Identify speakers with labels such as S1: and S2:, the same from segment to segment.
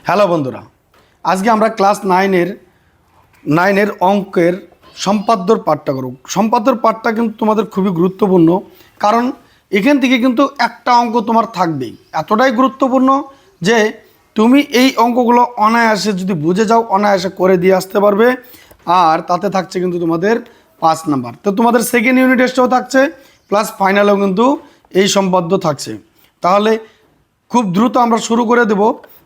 S1: Hello বন্ধুরা, আজকে আমরা ক্লাস নাইনের অঙ্কের সম্পাদ্যর পাঠটা করব। সম্পাদ্যর পাঠটা কিন্তু তোমাদের খুবই গুরুত্বপূর্ণ, কারণ এখান থেকে কিন্তু একটা অঙ্ক তোমার থাকবেই। এতটাই গুরুত্বপূর্ণ যে তুমি এই অঙ্কগুলো অনায়াসে যদি বুঝে যাও, অনায়াসে করে দিয়ে আসতে পারবে। আর তাতে থাকছে কিন্তু তোমাদের 5 নাম্বার। তো তোমাদের সেকেন্ড ইউনিট টেস্টও থাকছে, প্লাস ফাইনালেও কিন্তু এই সম্পাদ্য থাকছে। তাহলে খুব দ্রুত আমরা শুরু করে দেব,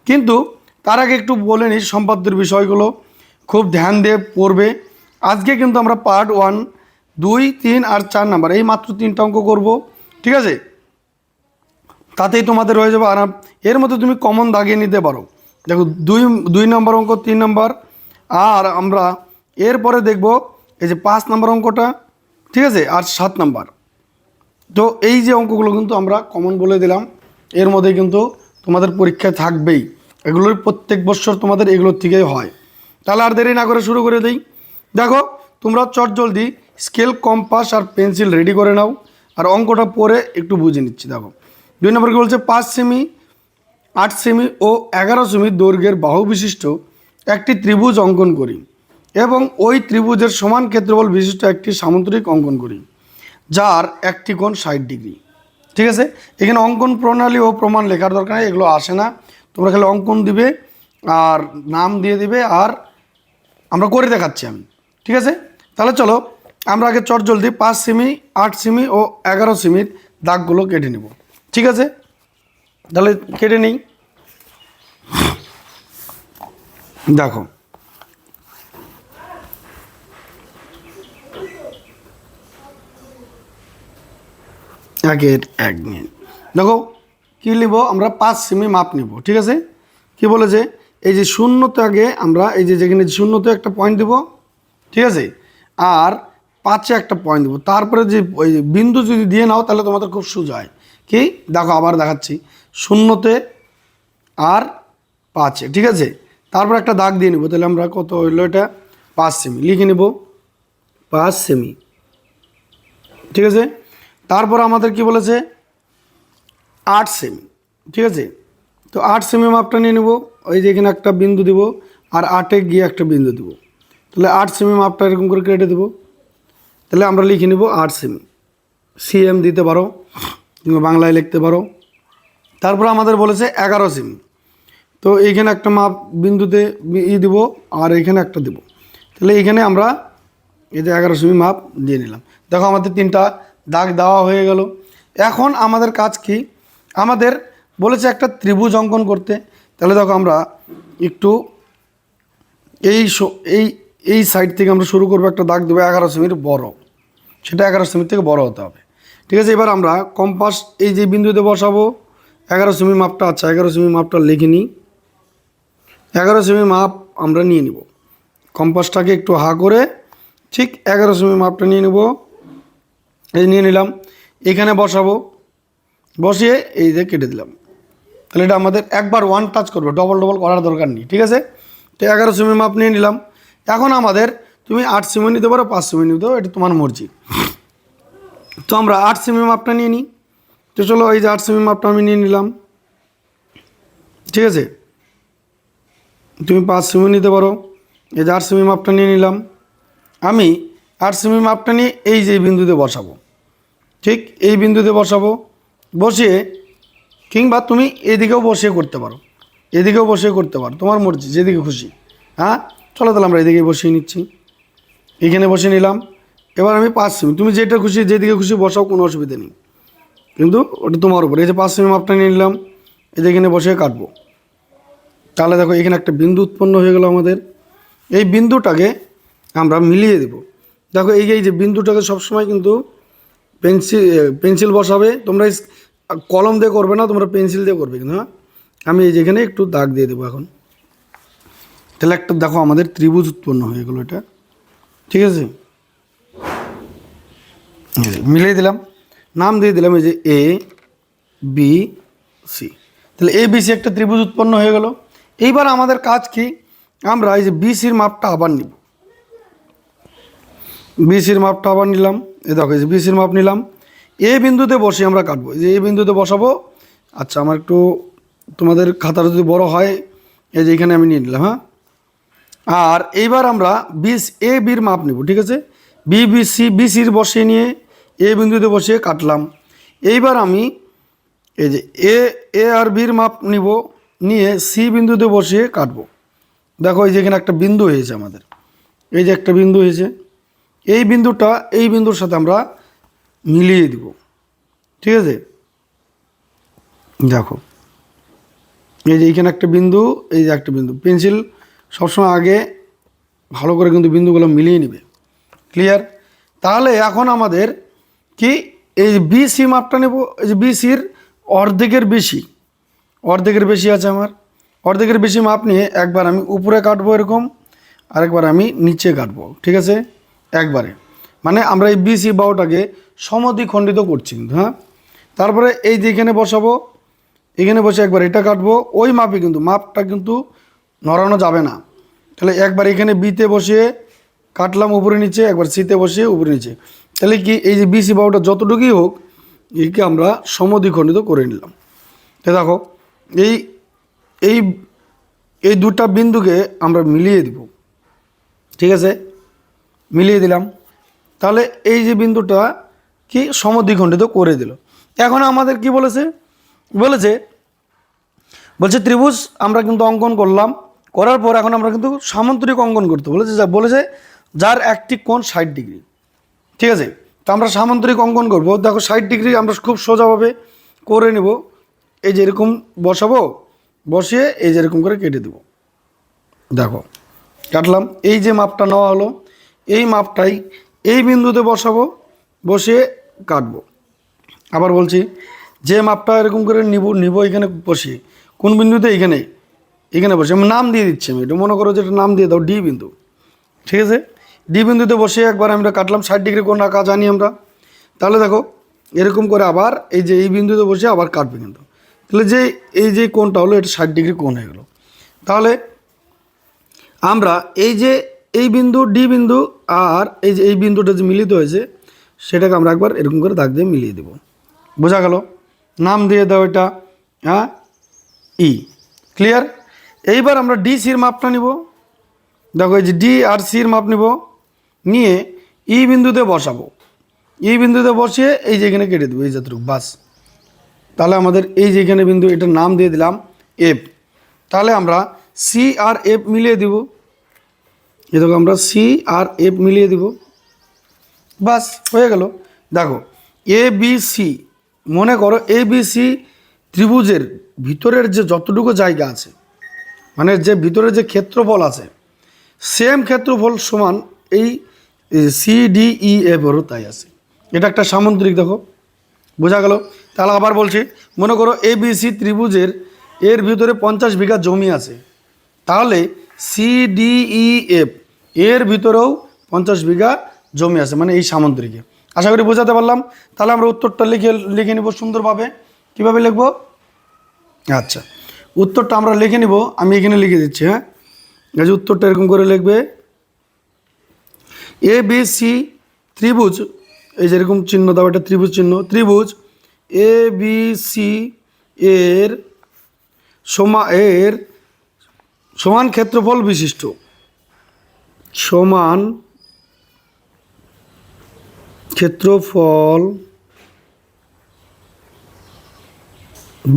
S1: কিন্তু তার আগে একটু বলে নিই সম্পাদ্যের বিষয়গুলো খুব ধ্যান দিয়ে পড়বে। আজকে কিন্তু আমরা পার্ট 1, 2, 3 আর 4 নাম্বার এই মাত্র 3টা অঙ্ক করব, ঠিক আছে? তাতেই তোমাদের হয়ে যাবে। আর এর মধ্যে তুমি কমন দাগিয়ে নিতে পারো। দেখো 2 নম্বর অঙ্ক, 3 নম্বর, আর আমরা এরপরে দেখব এই যে 5 নম্বর অঙ্কটা, ঠিক আছে, আর 7 নাম্বার। তো এই যে অঙ্কগুলো কিন্তু আমরা কমন বলে দিলাম, এর মধ্যে কিন্তু তোমাদের পরীক্ষায় থাকবেই। এগুলোর প্রত্যেক বছর তোমাদের এগুলোর থেকেই হয়। তাহলে আর দেরি না করে শুরু করে দিই। দেখো তোমরা চটজলদি স্কেল, কম্পাস আর পেন্সিল রেডি করে নাও, আর অঙ্কটা পরে একটু বুঝে নিচ্ছি। দেখো 2 নম্বর কি বলছে, 5 সেমি, 8 সেমি ও 11 সেমি দৈর্ঘ্যের বাহু বিশিষ্ট একটি ত্রিভুজ অঙ্কন করি এবং ওই ত্রিভুজের সমান ক্ষেত্রফল বিশিষ্ট একটি সামুদ্রিক অঙ্কন করি যার একটি কোণ 60 ডিগ্রি। ঠিক আছে, এখানে অঙ্কন প্রণালী ও প্রমাণ লেখার দরকার নেই, এগুলো আসে না। তোমরা খালি অঙ্কন দিবে আর নাম দিয়ে দিবে, আর আমরা করে দেখাচ্ছি আমি, ঠিক আছে? তাহলে চলো আমরা আগে চটজলদি 5 সেমি, 8 সেমি ও 11 সেমির দাগগুলো কেটে নেব, ঠিক আছে? তাহলে কেটে নিই। দেখো এক মিনিট। দেখো কী নিব, আমরা 5 সেমি মাপ নিব, ঠিক আছে? কি বলেছে, এই যে শূন্যতে আগে আমরা এই যে যেখানে শূন্যতে একটা পয়েন্ট দেব, ঠিক আছে, আর 5-এ একটা পয়েন্ট দেবো। তারপরে যে ওই বিন্দু যদি দিয়ে নাও তাহলে তোমাদের খুব সোজা হয়। কি দেখো আবার দেখাচ্ছি, শূন্যতে আর 5-এ, ঠিক আছে? তারপর একটা দাগ দিয়ে নেবো। তাহলে আমরা কত হইলো, এটা 5 সেমি লিখে নেব, 5 সেমি, ঠিক আছে? তারপর আমাদের কি বলেছে, 8 সেমি, ঠিক আছে? তো 8 সেমি মাপটা নিয়ে নেব, ওই যে এখানে একটা বিন্দু দিব আর 8-এ গিয়ে একটা বিন্দু দেবো। তাহলে 8 সেমি মাপটা এরকম করে কেটে দেবো। তাহলে আমরা লিখে নেব 8 সেমি, সিএম দিতে পারো কিংবা বাংলায় লিখতে পারো। তারপর আমাদের বলেছে 11 সেমি, তো এইখানে একটা মাপ বিন্দুতে দিব আর এইখানে একটা দেব। তাহলে এইখানে আমরা এই যে 11 সেমি মাপ দিয়ে নিলাম। দেখো আমাদের 3টা দাগ দেওয়া হয়ে গেল। এখন আমাদের কাজ কি, আমাদের বলেছে একটা ত্রিভুজ অঙ্কন করতে। তাহলে দেখো আমরা একটু এই এই সাইড থেকে আমরা শুরু করবো, একটা দাগ দেবো 11 সেমির বড়, সেটা 11 সেমির থেকে বড় হতে হবে, ঠিক আছে? এবার আমরা কম্পাস এই যে বিন্দুতে বসাবো 11 সেমি মাপটা। আচ্ছা 11 সেমি মাপটা লিখে নিই, 11 সেমি মাপ আমরা নিয়ে নিব। কম্পাসটাকে একটু হা করে ঠিক 11 সেমি মাপটা নিয়ে নেব, এই নিয়ে নিলাম। এখানে বসাবো, বসিয়ে এই যে কেটে দিলাম। তাহলে এটা আমাদের একবার 1 টাচ করবো, ডবল করার দরকার নেই, ঠিক আছে? তো 11 সেমি মাপ নিয়ে নিলাম। এখন আমাদের তুমি 8 সেমি নিতে পারো, 5 সেমি নিতে পারো, এটা তোমার মর্জি। তো আমরা 8 সেমি মাপটা নিয়ে নিই। তো চলো এই যে 8 সেমি মাপটা আমি নিয়ে নিলাম, ঠিক আছে? তুমি 5 সেমি নিতে পারো, এই যে 8 সেমি মাপটা নিয়ে নিলাম। আমি 8 সেমি মাপটা নিয়ে এই যে বিন্দুতে বসাবো, ঠিক এই বিন্দুতে বসাবো। বসিয়ে কিংবা তুমি এদিকেও বসিয়ে করতে পারো, এদিকেও বসিয়ে করতে পারো, তোমার মর্জি, যেদিকে খুশি। হ্যাঁ চলো তাহলে আমরা এদিকে বসিয়ে নিচ্ছি, এখানে বসিয়ে নিলাম। এবার আমি 5 সেমি, তুমি যেটা খুশি যেদিকে খুশি বসাও, কোনো অসুবিধা নেই, কিন্তু ওটা তোমার উপর। এই যে 5 সেমি মাপটা নিয়ে নিলাম, এই যে এখানে বসিয়ে কাটবো। তাহলে দেখো এখানে একটা বিন্দু উৎপন্ন হয়ে গেল আমাদের। এই বিন্দুটাকে আমরা মিলিয়ে দেব। দেখো এই যে বিন্দুটাকে সবসময় কিন্তু পেন্সিল বসাবে, তোমরা কলম দিয়ে করবে না, তোমরা পেন্সিল দিয়ে করবে। কিন্তু হ্যাঁ আমি এই যেখানে একটু দাগ দিয়ে দেবো এখন। তাহলে একটা দেখো আমাদের ত্রিভুজ উৎপন্ন হয়ে গেলো এটা, ঠিক আছে? মিলিয়ে দিলাম, নাম দিয়ে দিলাম এই যে এ বি সি। তাহলে এ বি সি একটা ত্রিভুজ উৎপন্ন হয়ে গেল। এইবার আমাদের কাজ কি, আমরা এই যে বিসির মাপটা আবার নিব, বিসির মাপটা আবার নিলাম। এই দেখো এই যে বিসির মাপ নিলাম, এ বিন্দুতে বসে আমরা কাটবো, এই যে এ বিন্দুতে বসাবো। আচ্ছা আমার একটু তোমাদের খাতাটা যদি বড় হয় এই যে এখানে আমি নিয়ে নিলাম। হ্যাঁ, আর এইবার আমরা এ বির মাপ নেব। ঠিক আছে, বিসির বসিয়ে নিয়ে এ বিন্দুতে বসিয়ে কাটলাম। এইবার আমি এই যে এ আর বির মাপ নিব, নিয়ে সি বিন্দুতে বসিয়ে কাটবো। দেখো এই যে এখানে একটা বিন্দু হয়েছে আমাদের, এই যে একটা বিন্দু হয়েছে, এই বিন্দুটা এই বিন্দুর সাথে আমরা মিলিয়ে দিব। ঠিক আছে, দেখো এই যে এইখানে একটা বিন্দু, এই যে একটা বিন্দু। পেন্সিল সবসময় আগে ভালো করে কিন্তু বিন্দুগুলো মিলিয়ে নেবে। ক্লিয়ার? তাহলে এখন আমাদের কি এই যে বিসি মাপটা নেব। এই যে বিসির অর্ধেকের বেশি আছে আমার, অর্ধেকের বেশি মাপ নিয়ে একবার আমি উপরে কাটবো এরকম, আরেকবার আমি নিচে কাটবো। ঠিক আছে, একবারে, মানে আমরা এই বিসি বাহুটাকে সমদ্বিখণ্ডিত করছি কিন্তু। হ্যাঁ, তারপরে এই যে এখানে বসাবো, এখানে বসে একবার এটা কাটবো ওই মাপে, কিন্তু মাপটা কিন্তু নড়ানো যাবে না। তাহলে একবার এখানে বিতে বসিয়ে কাটলাম উপরে নিচে, একবার সিতে বসিয়ে উপরে নিচে। তাহলে কি এই যে বিসি বাহুটা যতটুকুই হোক একে আমরা সমদ্বিখণ্ডিত করে নিলাম। তো দেখো এই এই এই দুটা বিন্দুকে আমরা মিলিয়ে দিব। ঠিক আছে, মিলিয়ে দিলাম। তাহলে এই যে বিন্দুটা কি সমদ্বিখণ্ডিত করে দিল। এখন আমাদের কি বলেছে, বলছে ত্রিভুজ আমরা কিন্তু অঙ্কন করলাম, করার পর এখন আমরা কিন্তু সামান্তরিক অঙ্কন করতে বলেছে যার একটি কোণ 60 ডিগ্রি। ঠিক আছে, তো আমরা সামান্তরিক অঙ্কন করব। দেখো 60 ডিগ্রি আমরা খুব সোজাভাবে করে নেব। এই যে এরকম বসাবো, বসিয়ে এই যে এরকম করে কেটে দেব। দেখো কাটলাম, এই যে মাপটা নেওয়া হলো এই মাপটাই এই বিন্দুতে বসাবো, বসিয়ে কাটবো। আবার বলছি, যে মাপটা এরকম করে নিব এখানে বসিয়ে, কোন বিন্দুতে? এখানে বসে আমি নাম দিয়ে দিচ্ছি। আমি এটা মনে করো যে এটা নাম দিয়ে দাও ডি বিন্দু। ঠিক আছে, ডি বিন্দুতে বসে একবার আমরা কাটলাম 60 ডিগ্রি কোণ আঁকা জানি আমরা। তাহলে দেখো এরকম করে আবার এই যে এই বিন্দুতে বসে আবার কাটবে কিন্তু। তাহলে যে এই যে কোণটা হলো এটা 60 ডিগ্রি কোণ হয়ে গেল। তাহলে আমরা এই যে এই বিন্দু ডি বিন্দু আর এই যে এই বিন্দুটা যে মিলিত হয়েছে সেটাকে আমরা একবার এরকম করে দাগ দিয়ে মিলিয়ে দেব। বোঝা গেল? নাম দিয়ে দাও এটা, হ্যাঁ, ই। ক্লিয়ার? এইবার আমরা ডি সির মাপটা নিব। দেখো এই যে ডি আর সির মাপ নিব, নিয়ে ই বিন্দুতে বসাবো। ই বিন্দুতে বসিয়ে এই যে এখানে কেটে দেবো এই যতটুকু, বাস। তাহলে আমাদের এই যে এখানে বিন্দু, এটার নাম দিয়ে দিলাম এফ। তাহলে আমরা সি আর এফ মিলিয়ে দিব। এ দেখো আমরা সি আর এফ মিলিয়ে দিব, বাস হয়ে গেল। দেখো এ বি সি, মনে করো এ বি সি ত্রিভুজের ভিতরের যে যতটুকু জায়গা আছে, মানে যে ভিতরে যে ক্ষেত্রফল আছে, সেম ক্ষেত্রফল সমান এই সি ডি ই এফেরও তাই আছে। এটা একটা সামান্তরিক। দেখো বোঝা গেল? তাহলে আবার বলছি, মনে করো এ বি সি ত্রিভুজের এর ভিতরে 50 বিঘা জমি আছে, তাহলে সি ডি ই এফ এর ভিতরেও 50 বিঘা জমি আছে, মানে এই সামান্তরিকে। আশা করি বোঝাতে পারলাম। তাহলে আমরা উত্তরটা লিখে নিব সুন্দরভাবে। কীভাবে লিখব? আচ্ছা, উত্তরটা আমরা লিখে নিব। আমি এখানে লিখে দিচ্ছি। হ্যাঁ, এই যে উত্তরটা এরকম করে লিখবে, এ বি সি ত্রিভুজ, এই যে এরকম চিহ্ন দাও, এটা ত্রিভুজ চিহ্ন। ত্রিভুজ এ বি সি এর সমান ক্ষেত্রফল বিশিষ্ট, সমান ক্ষেত্রফল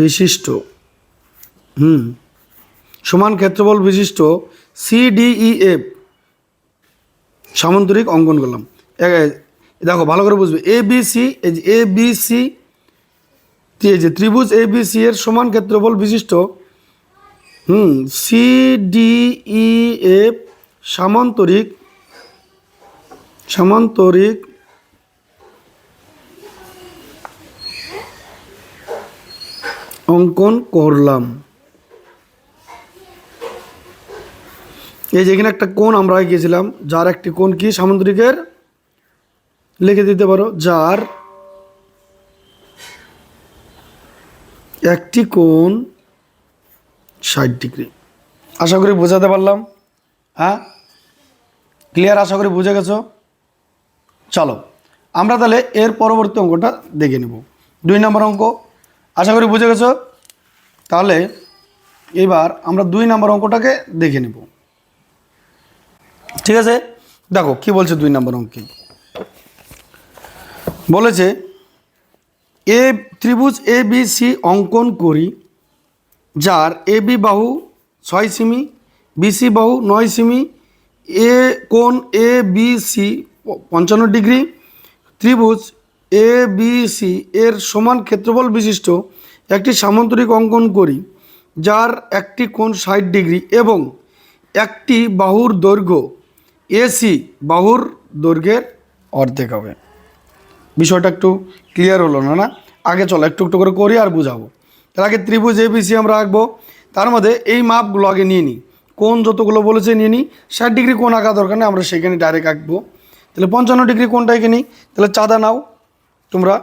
S1: বিশিষ্ট, সমান ক্ষেত্রফল বিশিষ্ট সিডিইএফ সামান্তরিক অঙ্কন করলাম। দেখো ভালো করে বুঝবে, এ বি সি, এই যে এ বি সি, এই যে ত্রিভুজ এ বি সি এর সমান ক্ষেত্রফল বিশিষ্ট সিডিইএফ সামান্তরিক অঙ্কন করলাম। এই যে এখানে একটা কোণ আমরা গিয়েছিলাম, যার একটি কোণ কি সামান্তরিকের, লিখে দিতে পারো, যার একটি কোণ 60 ডিগ্রি। আশা করি বোঝাতে পারলাম। হ্যাঁ, ক্লিয়ার? আশা করি বুঝে গেছো। চলো আমরা তাহলে এর পরবর্তী অঙ্কটা দেখে নেব, 2 নম্বর অঙ্ক। আশা করি বুঝে গেছো। তাহলে এবার আমরা 2 নম্বর অঙ্কটাকে দেখে নেব। ঠিক আছে, দেখো কি বলছে 2 নম্বর অঙ্কে। বলেছে ত্রিভুজ এ বি সি অঙ্কন করি, যার এ বি বাহু 6 সেমি, বিসি বাহু 9 সেমি, এ কোণ এ বি সি 55 ডিগ্রি। ত্রিভুজ এ বি সি এর সমান ক্ষেত্রফল বিশিষ্ট একটি সামান্তরিক অঙ্কন করি, যার একটি কোণ 60 ডিগ্রি এবং একটি বাহুর দৈর্ঘ্য এসি বাহুর দৈর্ঘ্যের অর্ধেক হবে। বিষয়টা একটু ক্লিয়ার হলো না? না, আগে চলো একটু একটু করে করি আর বুঝাবো। তার আগে ত্রিভুজ এবিসি আমরা আঁকবো, তার মধ্যে এই মাপগুলো আগে নিয়ে নিই। কোণ যতগুলো বলেছে নিয়ে নিই। 60 ডিগ্রি কোণ আঁকা দরকার নেই, আমরা সেখানে ডাইরেক্ট আঁকবো। তাহলে 55 ডিগ্রি কোণটা এঁকে নিই। তাহলে চাঁদা নাও তোমরা,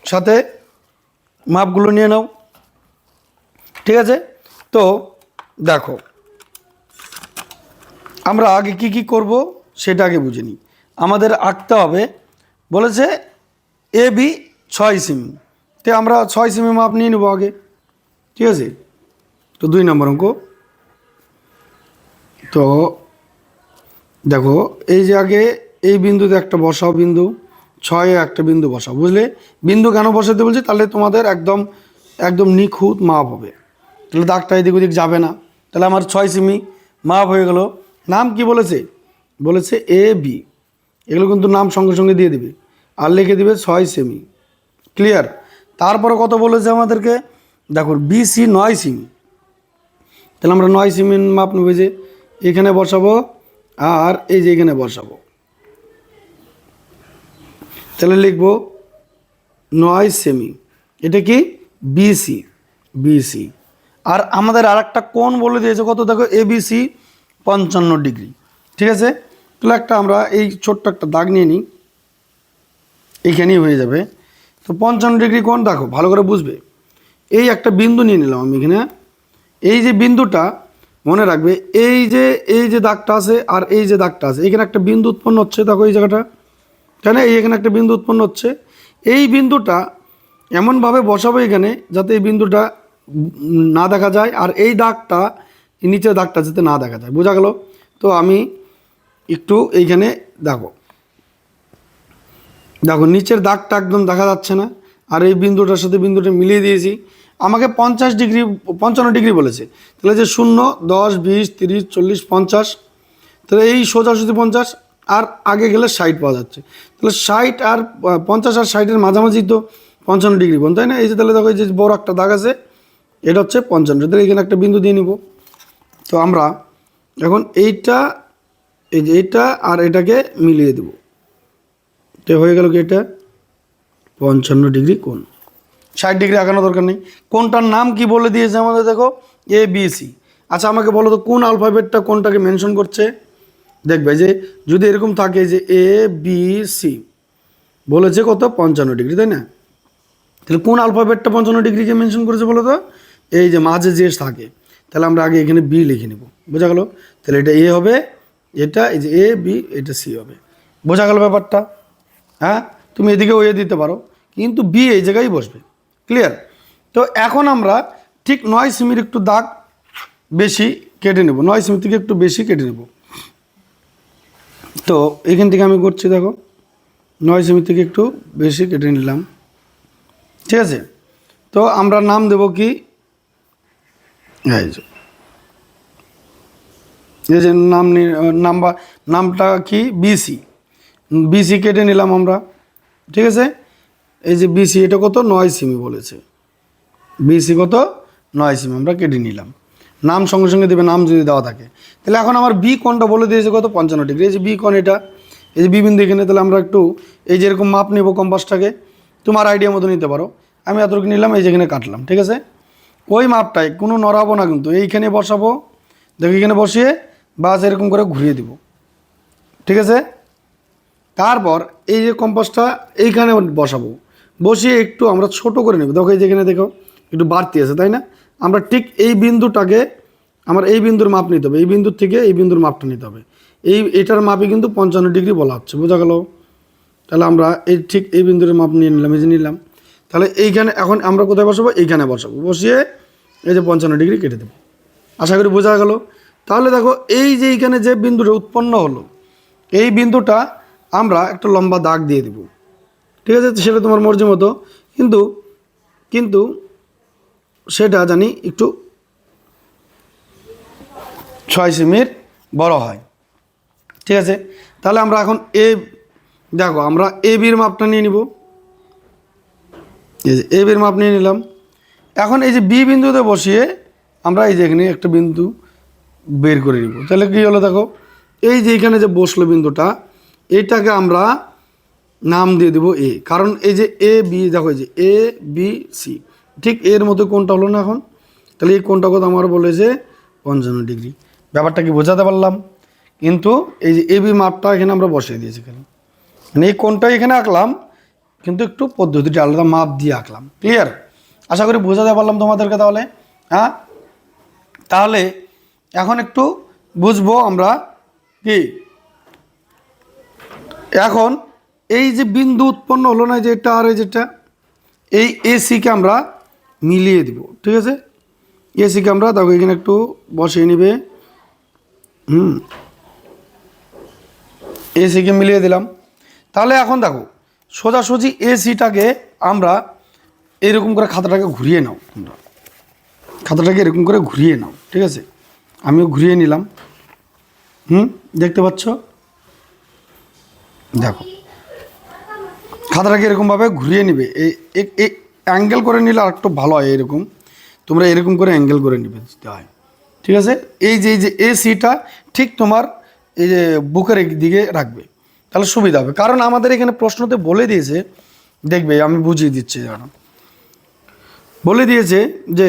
S1: সাথে মাপগুলো নিয়ে নাও। ঠিক আছে, তো দেখো আমরা আগে কি কি করব সেটা আগে বুঝে নিই। আমাদের আঁকতে হবে, বলেছে এ বি 6 সেমি, তো আমরা 6 সেমি মাপ নিয়ে নেবো আগে। ঠিক আছে, তো 2 নম্বর অঙ্ক। তো দেখো এই যে আগে এই বিন্দুতে একটা বসাও, বিন্দু 6-এ একটা বিন্দু বসাও। বুঝলে বিন্দু কেন বসাতে বলছি? তাহলে তোমাদের একদম একদম নিখুঁত মাপ হবে, তাহলে দাগটা এদিক ওদিক যাবে না। তাহলে আমার 6 সেমি মাপ হয়ে গেল। নাম কি বলেছে? বলেছে এ বি, এগুলো কিন্তু নাম সঙ্গে সঙ্গে দিয়ে দিবে আর লিখে দিবে 6 সেমি। ক্লিয়ার? তারপরে কত বলেছে আমাদেরকে? দেখো বিসি 9 সেমি, তাহলে আমরা 9 সেমি মাপ নেবে, যে এখানে বসাবো আর এই যে এখানে বসাবো। তাহলে লিখবো 9 সেমি, এটা কি বিসি, বিসি। আর আমাদের আর একটা কোণ বলে দিয়েছে কত, দেখো এবিসি 55 ডিগ্রি। ঠিক আছে, তাহলে একটা আমরা এই ছোট্ট একটা দাগ নিয়ে নিই, এইখানেই হয়ে যাবে। তো 55 ডিগ্রি কোণ, দেখো ভালো করে বুঝবে। এই একটা বিন্দু নিয়ে নিলাম আমি এখানে। এই যে বিন্দুটা মনে রাখবে, এই যে দাগটা আছে আর এই যে দাগটা আছে, এখানে একটা বিন্দু উৎপন্ন হচ্ছে। দেখো এই জায়গাটা, তাই না? এখানে একটা বিন্দু উৎপন্ন হচ্ছে। এই বিন্দুটা এমনভাবে বসাবো এখানে যাতে এই বিন্দুটা না দেখা যায়, আর এই দাগটা নিচের দাগটা যাতে না দেখা যায়। বোঝা গেল? তো আমি একটু এইখানে দেখো, দেখো নিচের দাগটা একদম দেখা যাচ্ছে না, আর এই বিন্দুটার সাথে বিন্দুটা মিলিয়ে দিয়েছি। আমাকে 55 ডিগ্রি বলেছে, তাহলে যে 0, 10, 20, 30, 40, 50, তাহলে এই সোজাসুজি 50, আর আগে গেলে 60 পাওয়া যাচ্ছে। তাহলে 60 আর 50 আর 60-এর মাঝামাঝি তো 55 ডিগ্রি কোণ, তাই না? এই যে তাহলে দেখো এই যে বড় একটা দাগ আছে, এটা হচ্ছে 55। তাহলে এখানে একটা বিন্দু দিয়ে নিব। তো আমরা এখন এইটা, এই যে এইটা আর এটাকে মিলিয়ে দেব, তো হয়ে গেল কি এটা 55 ডিগ্রি কোণ। 60 ডিগ্রি আঁকানো দরকার নেই। কোনটার নাম কি বলে দিয়েছে আমাদের, দেখো এ বি সি। আচ্ছা আমাকে বলো তো কোন আলফাবেটটা কোনটাকে মেনশন করছে? দেখবে যে যদি এরকম থাকে যে এ বি সি বলেছে কত 55 ডিগ্রি, তাই না? তাহলে কোন আলফাবেটটা 55 ডিগ্রিকে মেনশন করেছে বলো তো? এই যে মাঝে যে থাকে, তাহলে আমরা আগে এখানে বি লিখে নেব। বোঝা গেল? তাহলে এটা এ হবে, এটা এই যে এ বি, এটা সি হবে। বোঝা গেল ব্যাপারটা? হ্যাঁ, তুমি এদিকে ও এ দিতে পারো, কিন্তু বি এই জায়গায় বসবে। ক্লিয়ার? তো এখন আমরা ঠিক 9 সেমির একটু দাগ বেশি কেটে নেব, 9 সেমি থেকে একটু বেশি কেটে নেব। তো এখান থেকে আমি করছি, দেখো 9 সেমি থেকে একটু বেশি কেটে নিলাম। ঠিক আছে, তো আমরা নাম দেব কি, এই যে নামটা কি বিসি, বিসি কেটে নিলাম আমরা। ঠিক আছে, এই যে বিসি এটা কত 9 সেমি বলেছে, বিসি কত 9 সেমি আমরা কেটে নিলাম। নাম সঙ্গে সঙ্গে দেবে, নাম যদি দেওয়া থাকে। তাহলে এখন আমার বি কোণটা বলে দিয়েছে কত 55 ডিগ্রি। এই যে বি কোণ, এটা এই যে বি বিন্দু এখানে। তাহলে আমরা একটু এই যে এরকম মাপ নেব কম্পাসটাকে, তোমার আইডিয়া মতো নিতে পারো। আমি এতটুকু নিলাম, এই যেখানে কাটলাম। ঠিক আছে, ওই মাপটাই কোনো নড়াবো না কিন্তু, এইখানে বসাবো। দেখো এখানে বসিয়ে বাস এরকম করে ঘুরিয়ে দিব। ঠিক আছে, তারপর এই যে কম্পাসটা এইখানে বসাবো, বসিয়ে একটু আমরা ছোট করে নেব। দেখো এই যেখানে দেখো একটু বাড়তি আছে, তাই না? আমরা ঠিক এই বিন্দুটাকে, আমার এই বিন্দুর মাপ নিতে হবে, এই বিন্দুর থেকে এই বিন্দুর মাপটা নিতে হবে। এটার মাপে কিন্তু 55 ডিগ্রি বলা হচ্ছে। বোঝা গেল? তাহলে আমরা এই ঠিক এই বিন্দুর মাপ নিয়ে নিলাম, এই যে নিলাম। তাহলে এইখানে এখন আমরা কোথায় বসাবো? এইখানে বসাবো, বসিয়ে এই যে 55 ডিগ্রি কেটে দেবো। আশা করি বোঝা গেল। তাহলে দেখো এই যে এইখানে যে বিন্দুটা উৎপন্ন হলো, এই বিন্দুটা আমরা একটা লম্বা দাগ দিয়ে দেব, ঠিক আছে? সেটা তোমার মর্জি মতো, কিন্তু কিন্তু সেটা জানি একটু 6 সেমির বড় হয়, ঠিক আছে? তাহলে আমরা এখন দেখো আমরা এ বির মাপটা নিয়ে নিব, এই যে এ বির মাপ নিয়ে নিলাম। এখন এই যে বি বিন্দুতে বসিয়ে আমরা এই যে এখানে একটা বিন্দু বের করে নিব। তাহলে কী হলো দেখো, এই যে এখানে যে বসলো বিন্দুটা, এইটাকে আমরা নাম দিয়ে দেবো এ, কারণ এই যে এ বি, দেখো এই যে এ বি সি, ঠিক এর মতো কোণটা হলো না এখন? তাহলে এই কোণটা কত আমার বলেছে 55 ডিগ্রি। ব্যাপারটা কি বোঝাতে পারলাম? কিন্তু এই যে এ বি মাপটা এখানে আমরা বসিয়ে দিয়েছি, এখানে মানে এই কোণটা এখানে আঁকলাম, কিন্তু একটু পদ্ধতিটা আলাদা, মাপ দিয়ে আঁকলাম। ক্লিয়ার? আশা করি বোঝাতে পারলাম তোমাদেরকে। তাহলে হ্যাঁ, তাহলে এখন একটু বুঝবো আমরা কি, এখন এই যে বিন্দু উৎপন্ন হলো না, যে এটা আর এই যেটা, এই এসিকে আমরা মিলিয়ে দিব, ঠিক আছে? এসিকে আমরা দেখো এখানে একটু বসিয়ে নিবে, এসিকে মিলিয়ে দিলাম। তাহলে এখন দেখো সোজাসুজি এসিটাকে আমরা এরকম করে খাতাটাকে ঘুরিয়ে নাও, তোমরা খাতাটাকে এরকম করে ঘুরিয়ে নাও, ঠিক আছে? আমিও ঘুরিয়ে নিলাম। দেখতে পাচ্ছ? দেখো খাতাটাকে এরকমভাবে ঘুরিয়ে নিবে, এই অ্যাঙ্গেল করে নিলে আর একটু ভালো হয়। এরকম তোমরা এরকম করে অ্যাঙ্গেল করে নিবে, দিতে হয়, ঠিক আছে? এই যে এ সিটা ঠিক তোমার এই যে বুকের দিকে রাখবে, তাহলে সুবিধা হবে। কারণ আমাদের এখানে প্রশ্নতে বলে দিয়েছে, দেখবে আমি বুঝিয়ে দিচ্ছি, জানো বলে দিয়েছে যে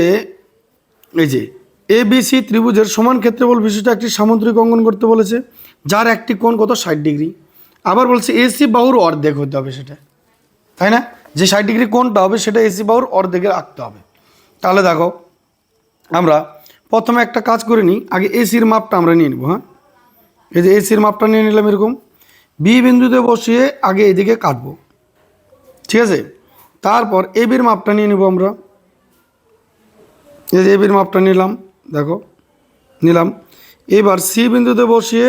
S1: এই যে এ বি সি ত্রিভুজের সমান ক্ষেত্রফল বিশিষ্ট একটি সামুদ্রিক অঙ্কন করতে বলেছে, যার একটি কোণ কত 60 ডিগ্রি। আবার বলছে এসি বাহুর অর্ধেক হতে হবে সেটা, তাই না? যে 60 ডিগ্রি কোণটা হবে সেটা এসি বাহুর অর্ধেকের আঁকতে হবে। তাহলে দেখো আমরা প্রথমে একটা কাজ করে নিই, আগে এসির মাপটা আমরা নিয়ে নেব। হ্যাঁ, এই যে এসির মাপটা নিয়ে নিলাম এরকম, বি বিন্দুতে বসিয়ে আগে এদিকে কাটবো, ঠিক আছে? তারপর এ বির মাপটা নিয়ে নেব আমরা, এই যে এ বির মাপটা নিলাম, দেখো নিলাম। এবার সি বিন্দুতে বসিয়ে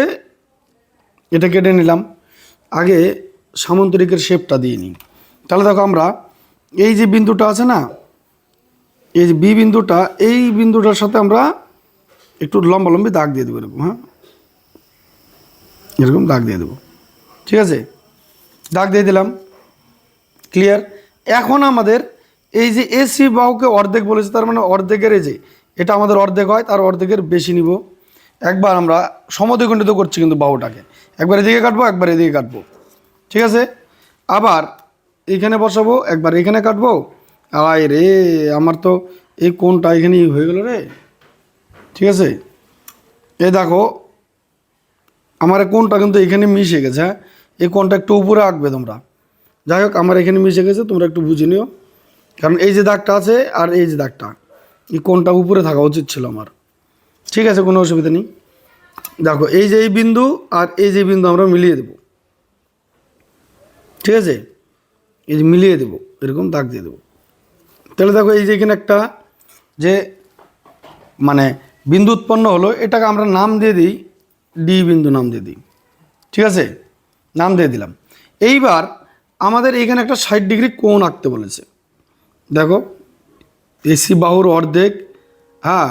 S1: এটা কেটে নিলাম, আগে সামন্তরিকের শেপটা দিয়ে নিই। তাহলে দেখো আমরা এই যে বিন্দুটা আছে না, এই যে বি বিন্দুটা, এই বিন্দুটার সাথে আমরা একটু লম্বালম্বি দাগ দিয়ে দেবো এরকম। হ্যাঁ, এরকম দাগ দিয়ে দেবো, ঠিক আছে? দাগ দিয়ে দিলাম। ক্লিয়ার? এখন আমাদের এই যে এসি বাহুকে অর্ধেক বলেছে, তার মানে অর্ধেকের এই যে এটা আমাদের অর্ধেক হয়, তার অর্ধেকের বেশি নিব। একবার আমরা সমদ্বিখণ্ডিত করছি কিন্তু বাহুটাকে, একবার এদিকে কাটবো, একবার এদিকে কাটবো, ঠিক আছে? আবার এইখানে বসাবো, একবার এখানে কাটবো। আয় রে, আমার তো এই কোণটা এখানেই হয়ে গেল রে, ঠিক আছে? এই দেখো আমার এই কোণটা কিন্তু এখানে মিশে গেছে। হ্যাঁ, এই কোণটা একটু উপরে আঁকবে তোমরা। যাই হোক, আমার এখানে মিশে গেছে, তোমরা একটু বুঝে নিও। কারণ এই যে দাগটা আছে আর এই যে দাগটা, এই কোণটা উপরে থাকা উচিত ছিল আমার, ঠিক আছে? কোনো অসুবিধা নেই। দেখো এই যে এই বিন্দু আর এই যে বিন্দু আমরা মিলিয়ে দেব, ঠিক আছে? এই যে মিলিয়ে দেব, এরকম দাগ দিয়ে দেবো। তাহলে দেখো এই যে এখানে একটা যে মানে বিন্দু উৎপন্ন হলো, এটাকে আমরা নাম দিয়ে দিই ডি বিন্দু, নাম দিয়ে দিই, ঠিক আছে? নাম দিয়ে দিলাম। এইবার আমাদের এখানে একটা 60 ডিগ্রি কোণ আঁকতে বলেছে। দেখো এসি বাহুর অর্ধেক, হ্যাঁ,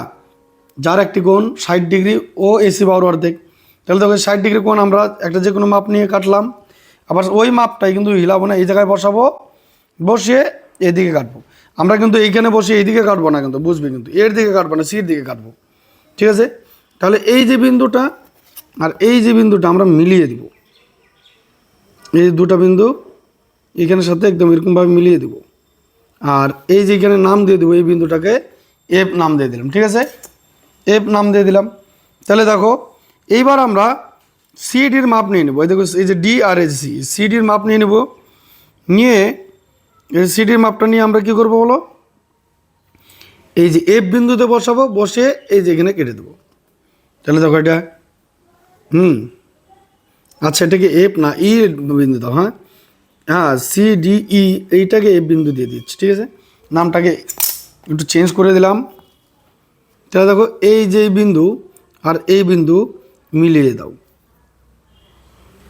S1: যার একটি কোণ 60 ডিগ্রি ও এসি বাহুর অর্ধেক। তাহলে দেখো 60 ডিগ্রি কোণ আমরা একটা যে কোনো মাপ নিয়ে কাটলাম। আবার ওই মাপটাই কিন্তু হিলাবো না, এই জায়গায় বসাবো, বসিয়ে এদিকে কাটবো। আমরা কিন্তু এইখানে বসে এইদিকে কাটবো না, কিন্তু বুঝবে, কিন্তু এর দিকে কাটবো না, সির দিকে কাটবো, ঠিক আছে? তাহলে এই যে বিন্দুটা আর এই যে বিন্দুটা আমরা মিলিয়ে দিব, এই দুটো বিন্দু এখানের সাথে একদম এরকমভাবে মিলিয়ে দেব। আর এই যে এখানে নাম দিয়ে দেবো, এই বিন্দুটাকে এফ নাম দিয়ে দিলাম, ঠিক আছে? এফ নাম দিয়ে দিলাম। তাহলে দেখো এইবার আমরা সিডির মাপ নিয়ে নেবো। এই দেখো এই যে ডি আর এই সি, সিডির মাপ নিয়ে নেব, নিয়ে এই সিডির মাপটা নিয়ে আমরা কি করব বলো, এই যে এফ বিন্দুতে বসাবো, বসে এই যে এখানে কেটে দেবো। তাহলে দেখো এটা আচ্ছা, এটাকে এফ না ই বিন্দু দাও। হ্যাঁ হ্যাঁ, সি ডি ই, এইটাকে এফ বিন্দু দিয়ে দিচ্ছি, ঠিক আছে? নামটাকে একটু চেঞ্জ করে দিলাম, তাহলে দেখো এই যে বিন্দু আর এই বিন্দু মিলিয়ে দাও,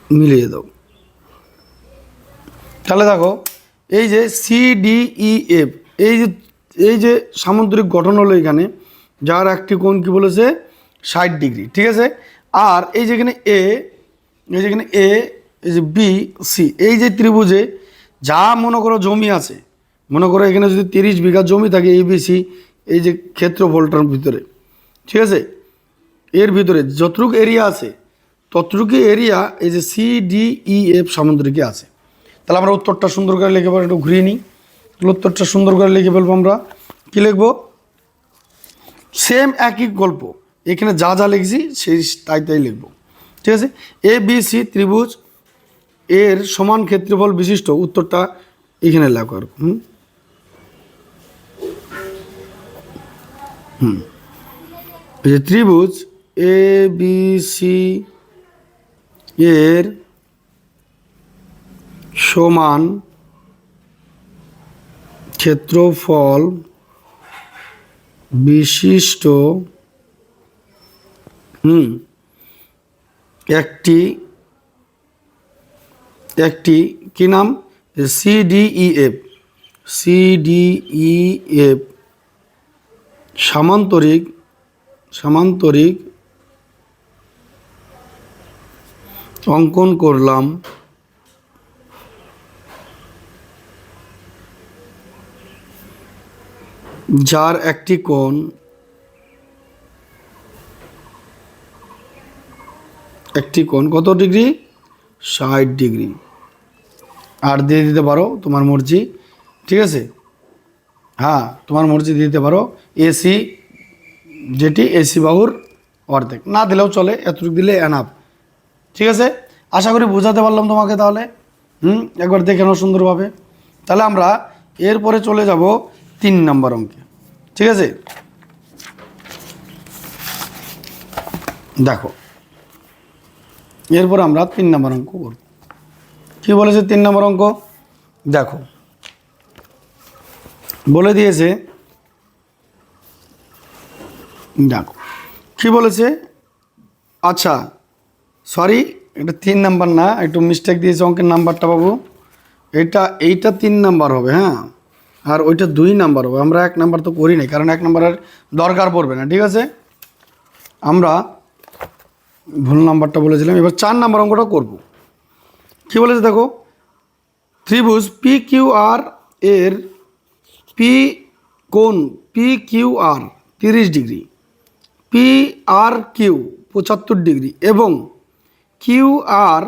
S1: মিলিয়ে দাও। তাহলে দেখো এই যে CDEF, এই যে সামুদ্রিক গঠন হলো এখানে, যার একটি কোণ কি বলেছে 60 ডিগ্রি, ঠিক আছে। আর এই যেখানে এ, এই যেখানে এ, এই যে BC, এই যে ত্রিভুজে যা মনে করো জমি আছে, মনে করো এখানে যদি 30 বিঘা জমি থাকে ABC, এই যে ক্ষেত্রফলটার ভিতরে, ঠিক আছে, এর ভিতরে যতটুকু এরিয়া আছে ততটুকু এরিয়া এই যে CDEF সামুদ্রিকে আছে। তাহলে আমরা উত্তরটা সুন্দর করে লিখে পাবো, একটু ঘুরিয়ে নিই। উত্তরটা সুন্দর করে লিখে ফেলবো আমরা। কী লিখবো? সেম একই গল্প, এখানে যা যা লিখছি সেই তাই লিখবো, ঠিক আছে। ABC ত্রিভুজ এর সমান ক্ষেত্রফল বিশিষ্ট, উত্তরটা এখানে লেখো আর এই যে ত্রিভুজ ABC এর সমান ক্ষেত্রফল বিশিষ্ট একটি কি নাম? CDEF সামান্তরিক অঙ্কন করলাম, যার একটি কোণ কত ডিগ্রি? 60 ডিগ্রি। আর দিয়ে দিতে পারো তোমার মর্জি, ঠিক আছে। হ্যাঁ, তোমার মর্জি দিতে পারো AC, যেটি AC বাহুর অর্ধেক, না দিলেও চলে, এতটুকু দিলে এনাফ, ঠিক আছে। আশা করি বোঝাতে পারলাম তোমাকে। তাহলে একবার দেখে নাও সুন্দরভাবে। তাহলে আমরা এরপরে চলে যাব 3 নম্বর অঙ্কে, ঠিক আছে। দেখো এরপর আমরা 3 নম্বর অঙ্ক করব। কী বলেছে 3 নম্বর অঙ্ক? দেখো বলে দিয়েছে, দেখো কী বলেছে। আচ্ছা সরি, এটা 3 নাম্বার না, একটু মিস্টেক দিয়েছে অঙ্কের নাম্বারটা বাবু। এইটা 3 নাম্বার হবে, হ্যাঁ, আর ওইটা 2 নাম্বার হবে। আমরা 1 নাম্বার তো করি নাই, কারণ 1 নাম্বারের দরকার পড়বে না, ঠিক আছে। আমরা ভুল নাম্বারটা বলেছিলাম। এবার 4 নাম্বার অঙ্কটা করব। কী বলেছে দেখো, ত্রিভুজ PQR এর কোণ PQR 30 ডিগ্রি, PRQ 75 ডিগ্রি এবং QR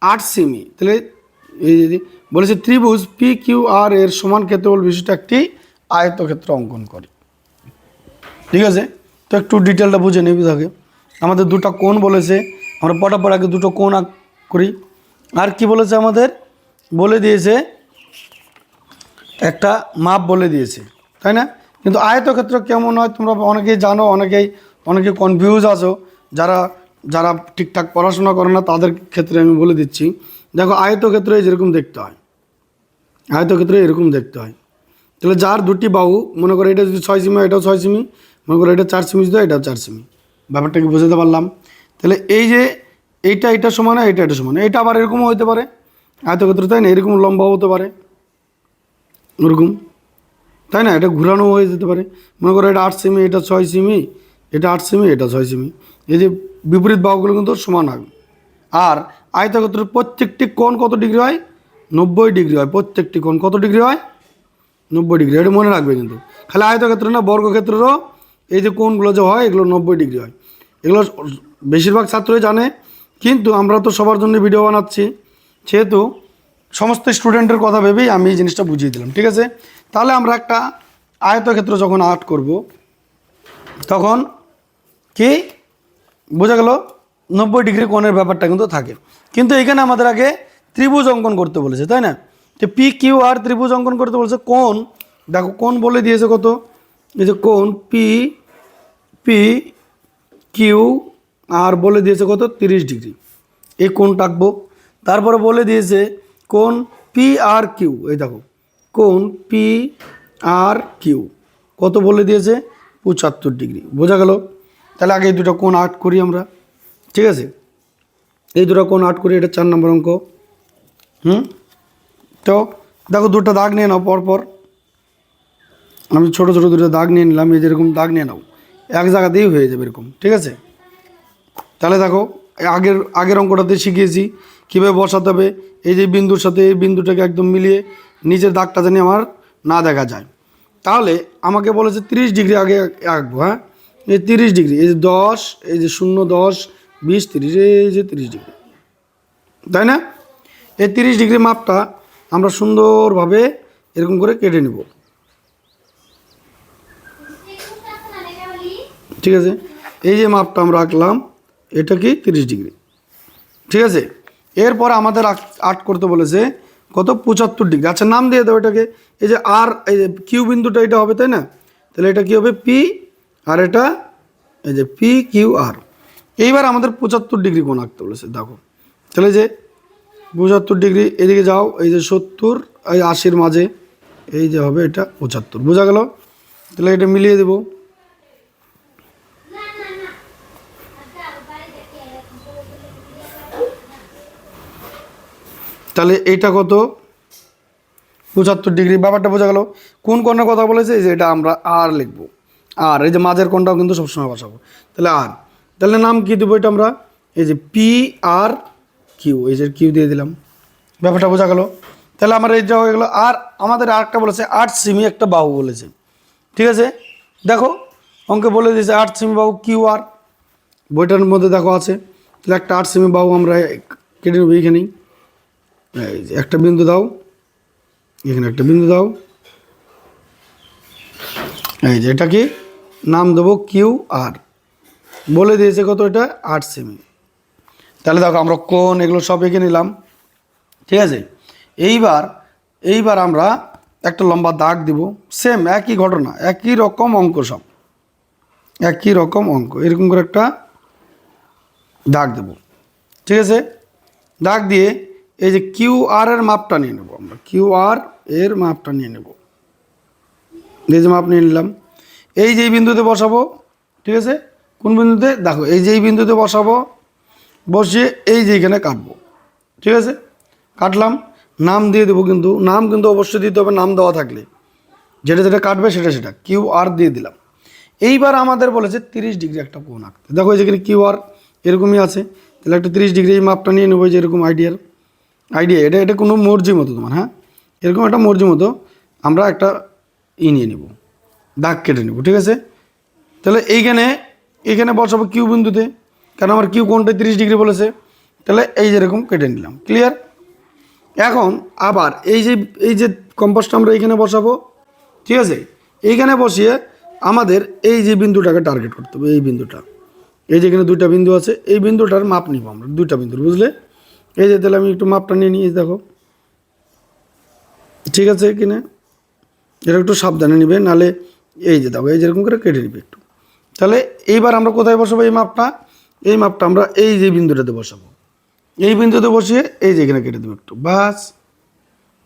S1: 8 সেমি। তাহলে এই যে বলেছে ত্রিভুজ PQR এর সমান ক্ষেত্রফল বিশিষ্ট একটি আয়তক্ষেত্র অঙ্কন করে, ঠিক আছে। তো একটু ডিটেলটা বুঝে নেবে থাকে। আমাদের দুটো কোণ বলেছে, আমরা পটাপট আগে দুটো কোণ করি। আর কি বলেছে আমাদের? বলে দিয়েছে একটা মাপ বলে দিয়েছে, তাই না? কিন্তু আয়তক্ষেত্র কেমন হয় তোমরা অনেকেই জানো, অনেকে কনফিউজ আছো। যারা ঠিকঠাক পড়াশোনা করে না তাদের ক্ষেত্রে আমি বলে দিচ্ছি। দেখো আয়তক্ষেত্র যেরকম দেখতে হয়, আয়তক্ষেত্র এরকম দেখতে হয়। তাহলে যার দুটি বাহু, মনে করো এটা যদি 6 সেমি, এটাও 6 সেমি, মনে করো এটা 4 সেমি, এটাও 4 সেমি। ব্যাপারটা কি বুঝতে পারলাম? তাহলে এই যে এটা সমান, এটা সমান, এটা আবার এরকমও হতে পারে আয়তক্ষেত্র, তাই না? এরকম লম্বাও হতে পারে, ওরকম, তাই না? এটা ঘুরানো হয়ে যেতে পারে। মনে করো এটা 8 সেমি, এটা 6 সেমি, এটা 8 সেমি, এটা 6 সেমি। এই যে বিপরীত বাহুগুলো কিন্তু সমান হবে। আর আয়তক্ষেত্রের প্রত্যেকটি কোণ কত ডিগ্রি হয়? 90 ডিগ্রি হয়। প্রত্যেকটি কোণ কত ডিগ্রি হয়? 90 ডিগ্রি। এটা মনে রাখবে কিন্তু। খালি আয়তক্ষেত্র না, বর্গক্ষেত্রেরও এই যে কোণগুলো যে হয় এগুলো 90 ডিগ্রি হয়। এগুলো বেশিরভাগ ছাত্রই জানে, কিন্তু আমরা তো সবার জন্য ভিডিও বানাচ্ছি, সেহেতু সমস্ত স্টুডেন্টের কথা ভেবেই আমি এই জিনিসটা বুঝিয়ে দিলাম, ঠিক আছে। তাহলে আমরা একটা আয়তক্ষেত্র যখন আর্ট করব তখন কি বোঝা গেল? 90 ডিগ্রি কোণের ব্যাপারটা কিন্তু থাকে। কিন্তু এখানে আমাদের আগে ত্রিভুজ অঙ্কন করতে বলেছে, তাই না? তো PQR ত্রিভুজ অঙ্কন করতে বলেছে। কোণ দেখো, কোণ বলে দিয়েছে কত? এই যে কোণ PQR বলে দিয়েছে কত? 30 ডিগ্রি। এই কোণ টাকবো। তারপরে বলে দিয়েছে কোণ PRQ, এই দেখো কোণ PRQ কত বলে দিয়েছে? 75 ডিগ্রি। বোঝা গেল? তাহলে আগে এই দুটো কোণ আর্ট করি আমরা, ঠিক আছে? এই দুটো কোণ আর্ট করি, এটা 4 নম্বর অঙ্ক। তো দেখো দুটো দাগ নিয়ে নাও পরপর। আমি ছোটো ছোটো দুটো দাগ নিয়ে নিলাম, এই যেরকম দাগ নিয়ে নাও, এক জায়গাতেই হয়ে যাবে এরকম, ঠিক আছে? তাহলে দেখো আগের অঙ্কটাতে শিখিয়েছি কীভাবে বসাতে হবে। এই যে বিন্দুর সাথে এই বিন্দুটাকে একদম মিলিয়ে নিচের দাগটা জানি আমার না দেখা যায়। তাহলে আমাকে বলেছে 30 ডিগ্রি আগে আঁকবো। হ্যাঁ, এই 30 ডিগ্রি, এই যে 10, এই যে 0, 10, 20, 30, এই যে 30 ডিগ্রি, তাই না? এই 30 ডিগ্রি মাপটা আমরা সুন্দরভাবে এরকম করে কেটে নেব, ঠিক আছে? এই যে মাপটা আমরা আঁকলাম, এটা কি 30 ডিগ্রি, ঠিক আছে? এরপর আমাদের আর্ট করতে বলেছে কত, 75 ডিগ্রি। আচ্ছা, নাম দিয়ে দাও এটাকে। এই যে আর, এই যে কিউ বিন্দুটা এটা হবে, তাই না? তাহলে এটা কি হবে, পি, আর এটা এই যে পি কিউ আর। এইবার আমাদের 75 ডিগ্রি কোণ আঁকতে বলেছে। দেখো তাহলে যে 75 ডিগ্রি, এদিকে যাও, এই যে 70, এই 80-র মাঝে এই যে হবে এটা 75। বোঝা গেল? তাহলে এটা মিলিয়ে দেবো। তাহলে এইটা কত, 75 ডিগ্রি। ব্যাপারটা বোঝা গেল? কোন কোণের কথা বলেছে, এই যে এটা আমরা আর লিখবো। আর এই যে মাঝের কোণটাও কিন্তু সবসময় বসাবো। তাহলে আর, তাহলে নাম কি দেবো এটা আমরা, এই যে পি আর কিউ, এই যে কিউ দিয়ে দিলাম। ব্যাপারটা বোঝা গেল? তাহলে আমার এই যা হয়ে গেলো। আর আমাদের আরেকটা বলেছে 8 সেমি একটা বাহু বলেছে, ঠিক আছে? দেখো অঙ্কে বলে দিয়েছে 8 সেমি বাহু কিউ আর, বইটার মধ্যে দেখো আছে। তাহলে একটা 8 সেমি বাহু আমরা কেটে নেবো। এইখানেই এই যে একটা বিন্দু দাও, এখানে একটা বিন্দু দাও, এই যে এটা কি নাম দেবো কিউ আর। বলে দিয়েছে কত, এটা 8 সেমি। তাহলে দেখো আমরা কোণ এগুলো সব এঁকে নিলাম, ঠিক আছে? এইবার আমরা একটা লম্বা দাগ দিব। সেম একই ঘটনা, একই রকম অঙ্ক, সব একই রকম অঙ্ক। এরকম করে একটা দাগ দেব, ঠিক আছে? দাগ দিয়ে এই যে কিউ আর এর মাপটা নিয়ে নেব আমরা, কিউ আর এর মাপটা নিয়ে নেব। এই যে মাপ নিয়ে নিলাম, এই যে বিন্দুতে বসাবো, ঠিক আছে? কোন বিন্দুতে, দেখো এই যে বিন্দুতে বসাবো, বসিয়ে এই যে এখানে কাটবো, ঠিক আছে? কাটলাম, নাম দিয়ে দেবো, কিন্তু নাম কিন্তু অবশ্যই দিতে হবে, নাম দেওয়া থাকলে যেটা যেটা কাটবে সেটা সেটা কিউ আর দিয়ে দিলাম। এইবার আমাদের বলেছে 30 ডিগ্রি একটা কোণ আঁকতে। দেখো এই যেখানে কিউ আর এরকমই আছে, তাহলে একটা 30 ডিগ্রি এই মাপটা নিয়ে নেবো, যে এরকম আইডিয়া এটা এটা কোনো মর্জি মতো তোমার। হ্যাঁ, এরকম একটা মর্জি মতো আমরা একটা নিয়ে নেব, দাগ কেটে নেব, ঠিক আছে? তাহলে এইখানে বসাবো কিউ বিন্দুতে, কারণ আমার কিউ কোণটা 30 ডিগ্রি বলেছে। তাহলে এই যেরকম কেটে নিলাম, ক্লিয়ার? এখন আবার এই যে কম্পাসটা আমরা এইখানে বসাবো, ঠিক আছে? এইখানে বসিয়ে আমাদের এই যে বিন্দুটাকে টার্গেট করতে হবে, এই বিন্দুটা, এই যে এখানে দুইটা বিন্দু আছে, এই বিন্দুটার মাপ নিব আমরা, দুইটা বিন্দুর, বুঝলে? এই যে তাহলে আমি একটু মাপটা নিয়ে নিই, দেখো ঠিক আছে কিনা, এটা একটু সাবধানে নিবে, নাহলে এই যে দেখো এই যেরকম করে কেটে নিবে একটু। তাহলে এইবার আমরা কোথায় বসাবো এই মাপটা আমরা এই যে বিন্দুটাতে বসাবো। এই বিন্দুতে বসিয়ে এই যে এখানে কেটে দেবো একটু, বাস।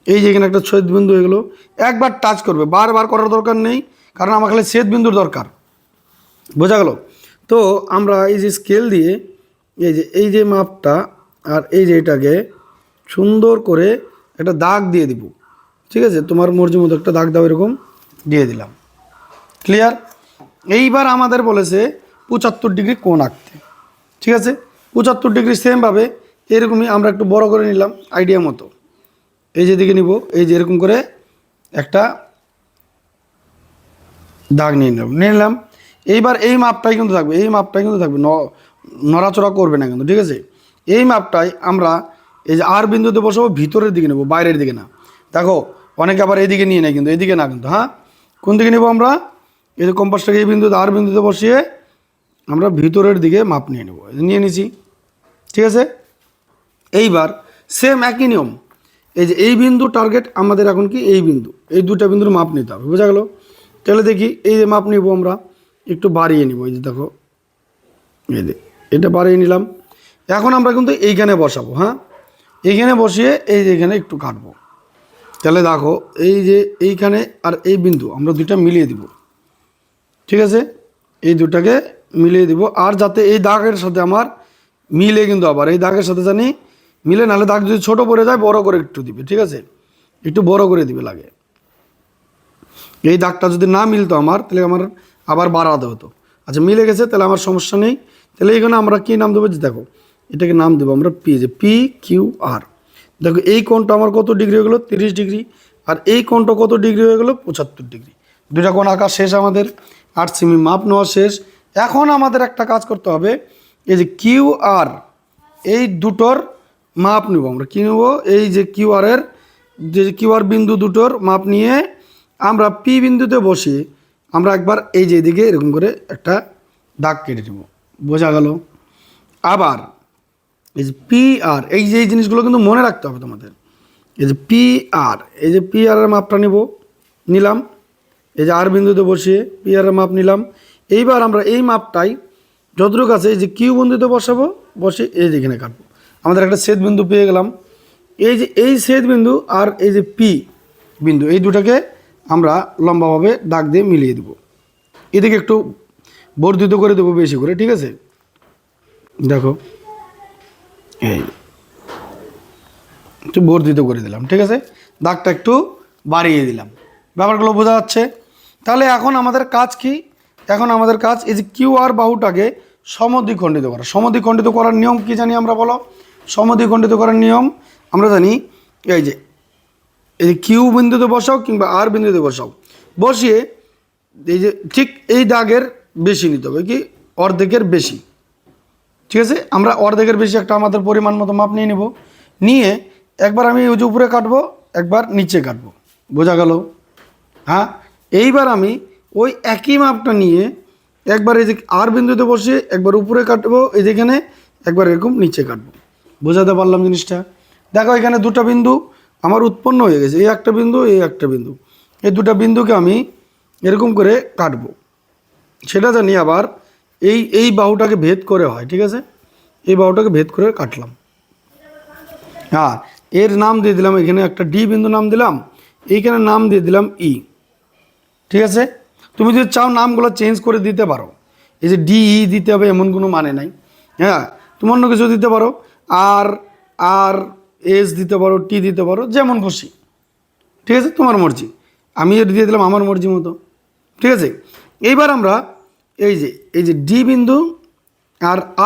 S1: এই যে এখানে একটা ছেদ বিন্দু, এগুলো একবার টাচ করবে, বারবার করার দরকার নেই, কারণ আমার খালি ছেদ বিন্দুর দরকার। বোঝা গেল? তো আমরা এই যে স্কেল দিয়ে এই যে মাপটা আর এই যে এটাকে সুন্দর করে একটা দাগ দিয়ে দিব, ঠিক আছে? তোমার মর্জি মতো একটা দাগ দাও, এরকম দিয়ে দিলাম, ক্লিয়ার? এইবার আমাদের বলেছে 75 ডিগ্রি কোণ আঁকতে, ঠিক আছে? 75 ডিগ্রি সেমভাবে এরকমই আমরা একটু বড় করে নিলাম আইডিয়া মতো। এই যে দিকে নিব, এই যে এরকম করে একটা দাগ নিয়ে নিলাম। এইবার এই মাপটাই কিন্তু থাকবে, নড়াচড়া করবে না কিন্তু, ঠিক আছে? এই মাপটাই আমরা এই যে আর বিন্দুতে বসাবো, ভিতরের দিকে নেব, বাইরের দিকে না। দেখো অনেকে আবার এইদিকে নিয়ে নেয়, কিন্তু এইদিকে না কিন্তু। হ্যাঁ, কোন দিকে নেব আমরা, এই যে কম্পাসটাকে এই বিন্দুতে আর বিন্দুতে বসিয়ে আমরা ভিতরের দিকে মাপ নিয়ে নেব, নিয়ে নিছি, ঠিক আছে? এইবার সেম একই নিয়ম, এই যে এই বিন্দু টার্গেট আমাদের এখন কি এই বিন্দু, এই দুটা বিন্দুর মাপ নিতে হবে, বোঝা গেল? তাহলে দেখি এই যে মাপ নিব আমরা, একটু বাড়িয়ে নিব, এই যে দেখো এই যে এটা বাড়িয়ে নিলাম। এখন আমরা কিন্তু এইখানে বসাবো। হ্যাঁ, এইখানে বসিয়ে এই যে এখানে একটু কাটবো। তাহলে দেখো এই যে এইখানে আর এই বিন্দু আমরা দুইটা মিলিয়ে দিব, ঠিক আছে, এই দুটাকে মিলিয়ে দিব। আর যাতে এই দাগের সাথে আমার মিলে, কিন্তু আবার এই দাগের সাথে জানি মিলে, নাহলে দাগ যদি ছোট পড়ে যায় বড় করে একটু দিবে। ঠিক আছে, একটু বড় করে দিবে লাগে। এই দাগটা যদি না মিলতো আমার, তাহলে আমার আবার বাড়াতে হতো। আচ্ছা, মিলে গেছে, তাহলে আমার সমস্যা নেই। তাহলে এখানে আমরা কী নাম দেবো, যে দেখো এটাকে নাম দেবো আমরা পি, যে পি কিউ আর। দেখো এই কোণটা আমার কত ডিগ্রি হয়ে গেলো, 30 ডিগ্রি। আর এই কোণটা কত ডিগ্রি হয়ে গেলো, 75 ডিগ্রি। দুটা কোণ আঁকা শেষ আমাদের, 8 সেমি মাপ নেওয়া শেষ। এখন আমাদের একটা কাজ করতে হবে, এই যে কিউ আর, এই দুটোর মাপ নেব আমরা। কী নেব, এই যে কিউ আরের, যে কিউ আর বিন্দু দুটোর মাপ নিয়ে আমরা পি বিন্দুতে বসে আমরা একবার এই যে এদিকে এরকম করে একটা দাগ কেটে নেব। বোঝা গেল? আবার এই যে পি আর, এই যে এই জিনিসগুলো কিন্তু মনে রাখতে হবে তোমাদের। এই যে পি আর, এই যে পি আরের মাপটা নিলাম, এই যে আর বিন্দুতে বসিয়ে পি আরের মাপ নিলাম। এইবার আমরা এই মাপটাই যতটুকু আছে এই যে কিউ বিন্দুতে বসাবো, বসে এই যে এখানে কাটবো। আমাদের একটা ছেদ বিন্দু পেয়ে গেলাম। এই যে এই ছেদ বিন্দু আর এই যে পি বিন্দু, এই দুটাকে আমরা লম্বাভাবে দাগ দিয়ে মিলিয়ে দেব। এদিকে একটু বর্ধিত করে দেবো বেশি করে। ঠিক আছে, দেখো এই একটু বর্ধিত করে দিলাম। ঠিক আছে, দাগটা একটু বাড়িয়ে দিলাম। ব্যাপারগুলো বোঝা যাচ্ছে? তাহলে এখন আমাদের কাজ কি? এখন আমাদের কাজ এই যে কিউ আর বাহুটাকে সমদ্বিখণ্ডিত করা। সমদ্বিখণ্ডিত করার নিয়ম কি জানি আমরা, বলো? সমদ্বিখণ্ডিত করার নিয়ম আমরা জানি, এই যে কিউ বিন্দুতে বসাও কিংবা আর বিন্দুতে বসাও, বসিয়ে এই যে ঠিক এই দাগের বেশি নিতে হবে, কি অর্ধেকের বেশি। ঠিক আছে, আমরা অর্ধেকের বেশি একটা আমাদের পরিমাণ মতো মাপ নিয়ে নেব। নিয়ে একবার আমি ওই যে উপরে কাটবো, একবার নিচে কাটবো। বোঝা গেল? হ্যাঁ, এইবার আমি ওই একই মাপটা নিয়ে একবার এই যে আর বিন্দুতে বসে একবার উপরে কাটবো, এই যেখানে একবার এরকম নিচে কাটবো। বোঝাতে পারলাম জিনিসটা? দেখো এখানে দুটো বিন্দু আমার উৎপন্ন হয়ে গেছে, এই একটা বিন্দু, এই একটা বিন্দু। এই দুটো বিন্দুকে আমি এরকম করে কাটবো। সেটা জানি আবার এই বাহুটাকে ভেদ করে হয়। ঠিক আছে, এই বাহুটাকে ভেদ করে কাটলাম। হ্যাঁ, এর নাম দিয়ে দিলাম, এখানে একটা ডি বিন্দু নাম দিলাম, এইখানে নাম দিয়ে দিলাম ই। ঠিক আছে, তুমি যদি চাও নামগুলো চেঞ্জ করে দিতে পারো। এই যে ডি ই দিতে হবে এমন কোনো মানে নাই। হ্যাঁ, তুমি অন্য কিছু দিতে পারো, আর আর এস দিতে পারো, টি দিতে পারো, যেমন খুশি। ঠিক আছে, তোমার মর্জি। আমি এটা দিয়ে দিলাম আমার মর্জি মতো। ঠিক আছে, এইবার আমরা এই যে ডি বিন্দু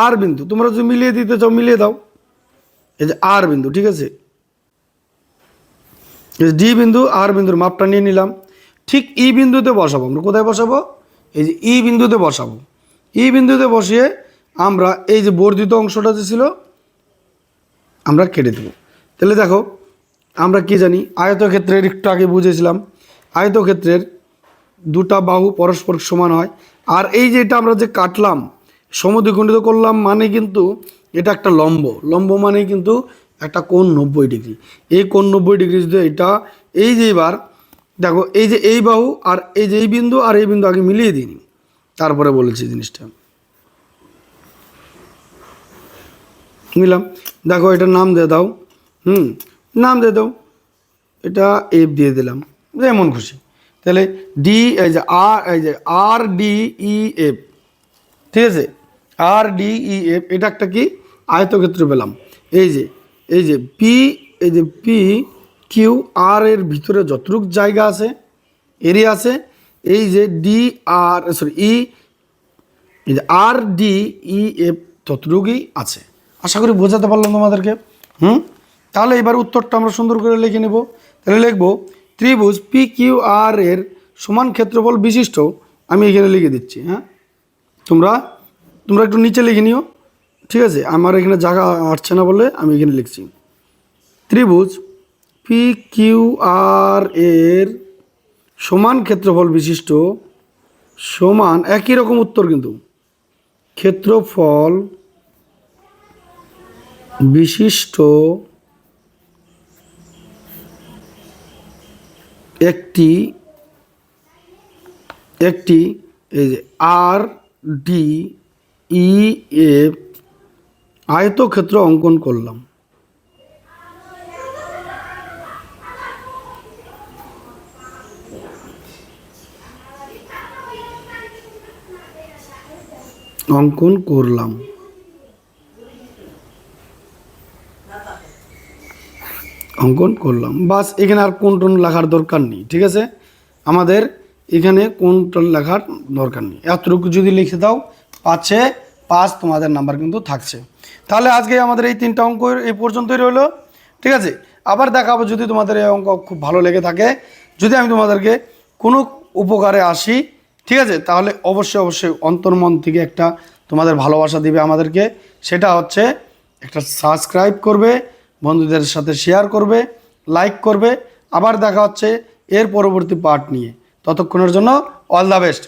S1: আর বিন্দু তোমরা যদি মিলিয়ে দিতে চাও মিলিয়ে দাও। এই যে আর বিন্দু, ঠিক আছে, এই যে ডি বিন্দু আর বিন্দুর মাপটা নিয়ে নিলাম। ঠিক ই বিন্দুতে বসাবো আমরা। কোথায় বসাবো? এই যে ই বিন্দুতে বসাবো। ই বিন্দুতে বসিয়ে আমরা এই যে বর্ধিত অংশটা যে ছিল আমরা কেটে দেবো। তাহলে দেখো আমরা কি জানি, আয়তক্ষেত্রের একটু আগে বুঝেছিলাম, আয়তক্ষেত্রের দুটা বাহু পরস্পর সমান হয়। আর এই যে এটা আমরা যে কাটলাম, সমদ্বিখণ্ডিত করলাম, মানে কিন্তু এটা একটা লম্ব। লম্ব মানে কিন্তু একটা কোণ 90 ডিগ্রি। এই কোণ 90 ডিগ্রি যদি এটা, এই যে এবার দেখো এই যে এই বাহু আর এই যে এই বিন্দু আর এই বিন্দু আগে মিলিয়ে দিইনি, তারপরে বলেছি জিনিসটা মিলাম। দেখো এটার নাম দিয়ে দাও, নাম দিয়ে দাও, এটা এফ দিয়ে দিলাম, যেমন খুশি। তাহলে ডি, এই যে আর ডি ই এফ। ঠিক আছে, আর ডি ই এফ, এটা একটা কি আয়তক্ষেত্র পেলাম। এই যে পি, এই যে পি কিউ আর এর ভিতরে যতটুকু জায়গা আছে, এরিয়া আছে, এই যে ডি আর সরি ই, এই যে আর ডি ই এফ ততটুকুই আছে। আশা করি বোঝাতে পারলাম তোমাদেরকে। তাহলে এবার উত্তরটা আমরা সুন্দর করে লিখে নেব। তাহলে লিখবো ত্রিভুজ পি কিউ আর এর সমান ক্ষেত্রফল বিশিষ্ট, আমি এখানে লিখে দিচ্ছি। হ্যাঁ, তোমরা একটু নিচে লিখে নিও। ঠিক আছে, আমার এখানে জায়গা আসছে না বলে আমি এখানে লিখছি। ত্রিভুজ পি কিউ আর এর সমান ক্ষেত্রফল বিশিষ্ট, সমান একই রকম উত্তর কিন্তু, ক্ষেত্রফল বিশিষ্ট একটি এই যে আর ডি ই এফ আয়তক্ষেত্র অঙ্কন করলাম। অঙ্কন করলাম। অঙ্কন করলাম, বাস। এখানে আর কোন টোন লেখার দরকার নেই, ঠিক আছে? আমাদের এখানে কোন টোন লেখার দরকার নেই, এতটুকু যদি লিখে দাও 5-এ 5 তোমাদের নাম্বার কিন্তু থাকছে। তাহলে আজকে আমাদের এই 3টা অঙ্ক এই পর্যন্তই রইলো, ঠিক আছে? আবার দেখাবো যদি তোমাদের এই অঙ্ক খুব ভালো লেগে থাকে, যদি আমি তোমাদেরকে কোনো উপকারে আসি, ঠিক আছে, তাহলে অবশ্যই অবশ্যই অন্তর্মন থেকে একটা তোমাদের ভালোবাসা দিবে আমাদেরকে। সেটা হচ্ছে একটা সাবস্ক্রাইব করবে, বন্ধুদের সাথে শেয়ার করবে, লাইক করবে। আবার দেখা হচ্ছে এর পরবর্তী পার্ট নিয়ে। ততক্ষণের জন্য অল দ্য বেস্ট।